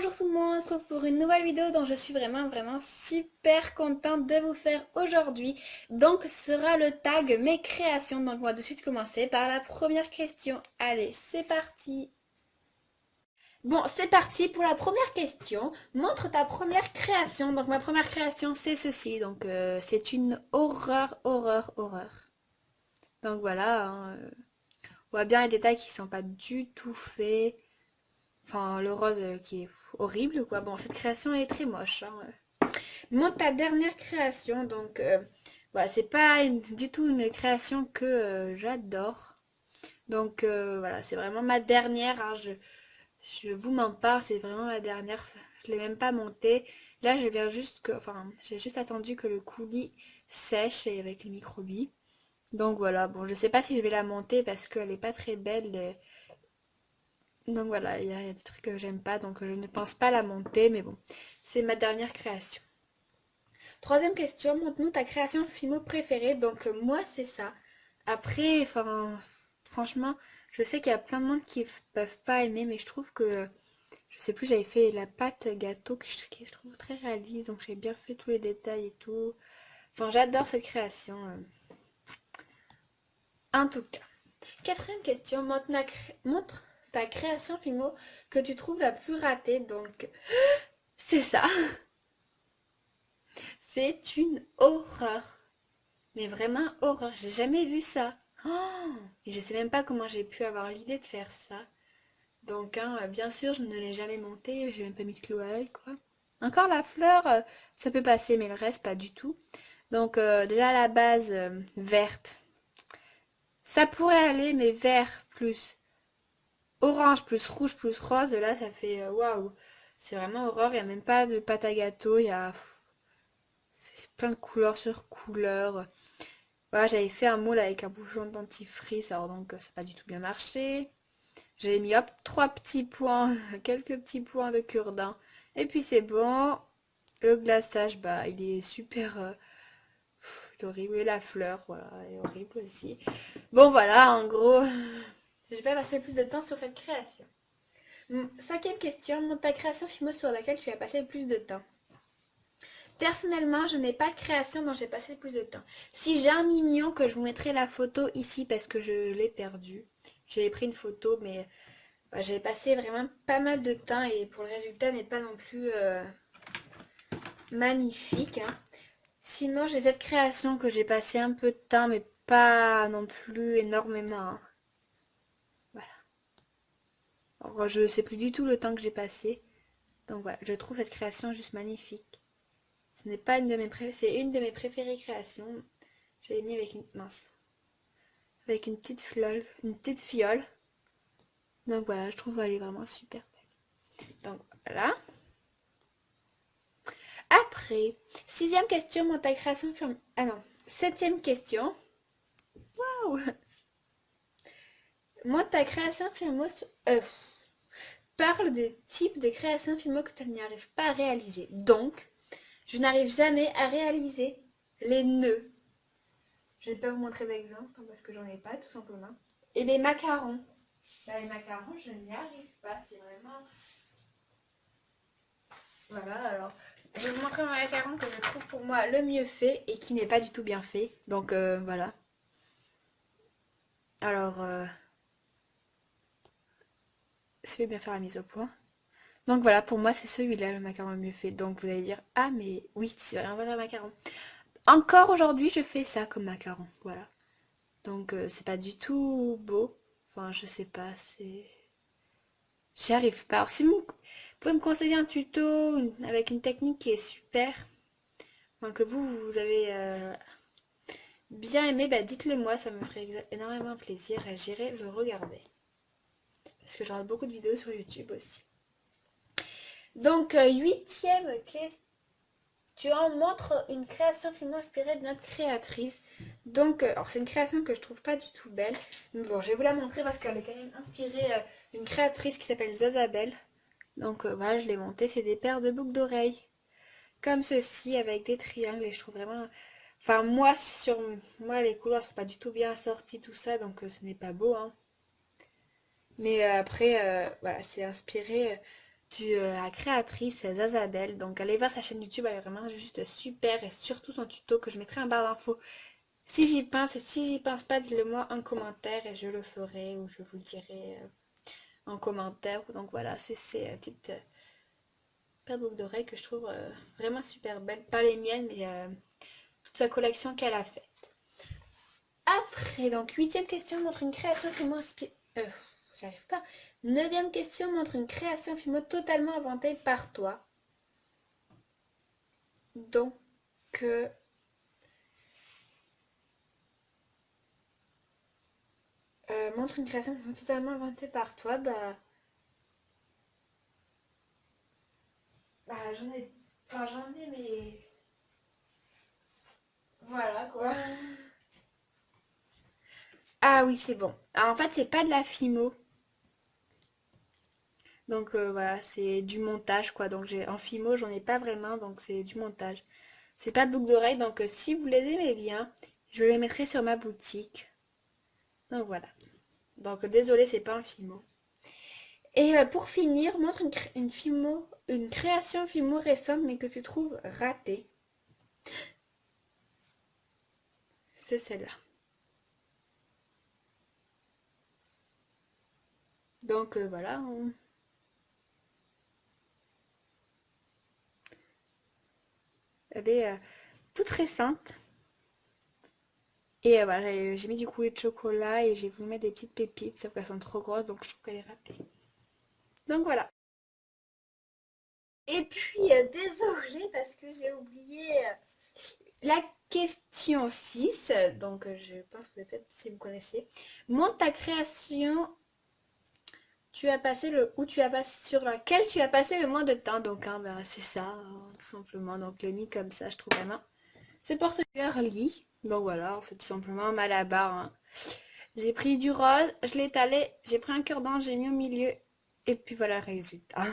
Bonjour tout le monde, on se retrouve pour une nouvelle vidéo dont je suis vraiment super contente de vous faire aujourd'hui. Donc ce sera le tag mes créations. Donc on va de suite commencer par la première question. Allez, c'est parti. Bon, c'est parti pour la première question. Montre ta première création. Donc ma première création c'est ceci. Donc c'est une horreur. Donc voilà, hein, on voit bien les détails qui sont pas du tout faits. Enfin, le rose qui est horrible, quoi. Bon, cette création est très moche, hein. Montre ta dernière création, donc voilà, c'est pas du tout une création que j'adore. Donc voilà, c'est vraiment ma dernière, hein. Je vous mens pas, c'est vraiment ma dernière. Je l'ai même pas montée. Là, je viens juste que, enfin, j'ai juste attendu que le coulis sèche et avec les microbilles. Donc voilà, bon, je sais pas si je vais la monter parce qu'elle est pas très belle. Donc voilà, il y a des trucs que j'aime pas, donc je ne pense pas la monter, mais bon, c'est ma dernière création. Troisième question, montre-nous ta création Fimo préférée. Donc moi, c'est ça. Après, enfin, franchement, je sais qu'il y a plein de monde qui peuvent pas aimer, mais je trouve que, je sais plus, j'avais fait la pâte gâteau que je trouve très réaliste, donc j'ai bien fait tous les détails et tout. Enfin, j'adore cette création. En tout cas. Quatrième question, montre ta création Fimo que tu trouves la plus ratée. Donc, c'est ça. C'est une horreur. Mais vraiment horreur. J'ai jamais vu ça. Oh, et je sais même pas comment j'ai pu avoir l'idée de faire ça. Donc, hein, bien sûr, je ne l'ai jamais monté. J'ai même pas mis de clou à œil, quoi. Encore la fleur, ça peut passer, mais le reste, pas du tout. Donc, déjà la base verte. Ça pourrait aller, mais vert plus orange plus rouge plus rose, là, ça fait waouh. C'est vraiment horreur. Il n'y a même pas de pâte à gâteau. Il y a c'est plein de couleurs sur couleurs. Voilà, j'avais fait un moule avec un bouchon de dentifrice, alors donc ça n'a pas du tout bien marché. J'avais mis hop, trois petits points, quelques petits points de cure-dent. Et puis c'est bon. Le glaçage, bah il est super il est horrible. Et la fleur, voilà, elle est horrible aussi. Bon voilà, en gros, je vais pas passer plus de temps sur cette création. Cinquième question, montre ta création Fimo sur laquelle tu as passé le plus de temps. Personnellement, je n'ai pas de création dont j'ai passé le plus de temps. Si j'ai un mignon que je vous mettrai la photo ici parce que je l'ai perdu. J'avais pris une photo mais bah, j'avais passé vraiment pas mal de temps et pour le résultat n'est pas non plus magnifique, hein. Sinon, j'ai cette création que j'ai passé un peu de temps mais pas non plus énormément, hein. Voilà. Alors, je sais plus du tout le temps que j'ai passé. Donc voilà, je trouve cette création juste magnifique. Ce n'est pas une de mes préférées, c'est une de mes préférées créations. Je l'ai mis avec une mince, avec une petite fiole. Donc voilà, je trouve qu'elle est vraiment super belle. Donc voilà. Après, sixième question, mon ta création ah non, septième question. Waouh. Moi, ta création Fimo parle des types de créations Fimo que tu n'y arrives pas à réaliser. Donc, je n'arrive jamais à réaliser les nœuds. Je ne vais pas vous montrer d'exemple parce que j'en ai pas tout simplement. Et les macarons. Bah, les macarons, je n'y arrive pas. C'est vraiment. Voilà, alors. Je vais vous montrer mon macaron que je trouve pour moi le mieux fait et qui n'est pas du tout bien fait. Donc voilà. Alors, je vais bien faire la mise au point. Donc voilà, pour moi c'est celui-là le macaron le mieux fait. Donc vous allez dire, ah mais oui, c'est un vrai macaron. Encore aujourd'hui, je fais ça comme macaron. Voilà. Donc c'est pas du tout beau. Enfin, je sais pas, c'est. J'y arrive pas. Alors, si vous pouvez me conseiller un tuto avec une technique qui est super, enfin, que vous avez bien aimé, bah dites-le moi, ça me ferait énormément plaisir et j'irai le regarder. Parce que j'aurai beaucoup de vidéos sur YouTube aussi. Donc, huitième question. Tu en montres une création finalement inspirée de notre créatrice. Donc, alors c'est une création que je trouve pas du tout belle. Mais bon, je vais vous la montrer parce qu'elle est quand même inspirée d'une créatrice qui s'appelle Zazabel. Donc voilà, je l'ai montée. C'est des paires de boucles d'oreilles. Comme ceci, avec des triangles. Et je trouve vraiment. Enfin, moi, sur moi, les couleurs sont pas du tout bien assorties, tout ça. Donc ce n'est pas beau, hein. Mais après, voilà, c'est inspiré. la créatrice Zazabel. Donc allez voir sa chaîne YouTube, elle est vraiment juste super et surtout son tuto que je mettrai en barre d'infos. Si j'y pense et si j'y pense pas, dites-le moi en commentaire et je le ferai ou je vous le dirai en commentaire. Donc voilà, c'est une petite paire de boucles d'oreilles que je trouve vraiment super belle. Pas les miennes, mais toute sa collection qu'elle a faite. Après, donc, huitième question montre une création qui m'inspire. J'arrive pas. Neuvième question montre une création Fimo totalement inventée par toi. Donc, montre une création Fimo totalement inventée par toi. J'en ai. Enfin, j'en ai, mais. Voilà quoi. Ah oui, c'est bon. Alors, en fait, c'est pas de la Fimo. Donc voilà, c'est du montage quoi. Donc j'ai en Fimo, j'en ai pas vraiment, donc c'est du montage. C'est pas de boucle d'oreille, donc si vous les aimez bien, je les mettrai sur ma boutique. Donc voilà. Donc désolé, c'est pas un Fimo. Et pour finir, montre une Fimo, une création Fimo récente mais que tu trouves ratée. C'est celle-là. Donc voilà. Elle est toute récente. Et voilà, j'ai mis du coulis de chocolat et j'ai voulu mettre des petites pépites, sauf qu'elles sont trop grosses, donc je trouve qu'elle est ratée. Donc voilà. Et puis, désolée parce que j'ai oublié la question 6. Donc, je pense que peut-être si vous connaissez. Montre ta création, tu as passé le, où tu as passé, sur laquelle tu as passé le moins de temps. Donc, hein, c'est ça, tout simplement. Donc, le mis comme ça, je trouve vraiment. Ce porte girly. Donc, voilà, c'est tout simplement mal à barre. Hein. J'ai pris du rose, je l'ai étalé, j'ai pris un cure-dent, j'ai mis au milieu. Et puis voilà le résultat.